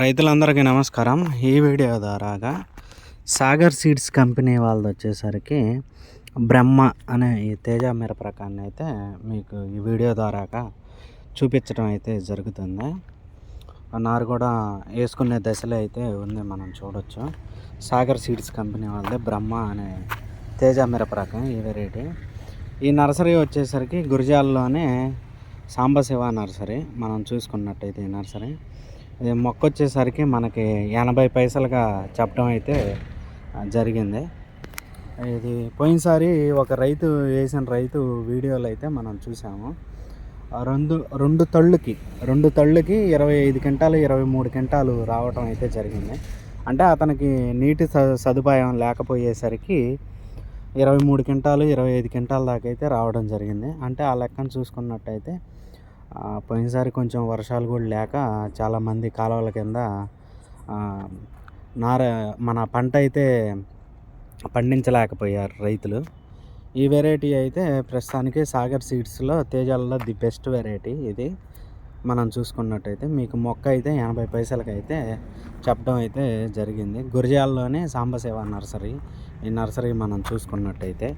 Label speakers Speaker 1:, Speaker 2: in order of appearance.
Speaker 1: రైతులందరికీ నమస్కారం. ఈ వీడియో ద్వారాగా సాగర్ సీడ్స్ కంపెనీ వాళ్ళది వచ్చేసరికి బ్రహ్మ అనే ఈ తేజ మిరప రకాన్ని అయితే మీకు ఈ వీడియో ద్వారాగా చూపించడం అయితే జరుగుతుంది. నారు కూడా వేసుకునే దశలో అయితే ఉంది, మనం చూడొచ్చు. సాగర్ సీడ్స్ కంపెనీ వాళ్ళది బ్రహ్మ అనే తేజ మిరప రకం ఈ వెరైటీ. ఈ నర్సరీ వచ్చేసరికి గురిజాల్లోనే సాంబశివ నర్సరీ. మనం చూసుకున్నట్టయితే ఈ నర్సరీ ఇది మొక్క వచ్చేసరికి మనకి 80 పైసలుగా చెప్పడం అయితే జరిగింది. ఇది పోయినసారి ఒక రైతు వేసిన వీడియోలు అయితే మనం చూసాము. రెండు తళ్ళుకి 25 క్వింటాలు 23 క్వింటాలు రావటం అయితే జరిగింది. అంటే అతనికి నీటి సదుపాయం లేకపోయేసరికి 23 క్వింటాలు 25 క్వింటాల దాకా అయితే రావడం జరిగింది. అంటే ఆ లెక్కను చూసుకున్నట్టయితే పోయినసారి కొంచెం వర్షాలు కూడా లేక చాలామంది కాలువల కింద మన పంట అయితే పండించలేకపోయారు రైతులు. ఈ వెరైటీ అయితే ప్రస్తుతానికి సాగర్ సీడ్స్లో తేజాలలో ది బెస్ట్ వెరైటీ ఇది. మనం చూసుకున్నట్టయితే మీకు మొక్క అయితే 80 పైసలకి అయితే చెప్పడం అయితే జరిగింది. గురిజాల్లోనే సాంబశివ నర్సరీ. ఈ నర్సరీ మనం చూసుకున్నట్టయితే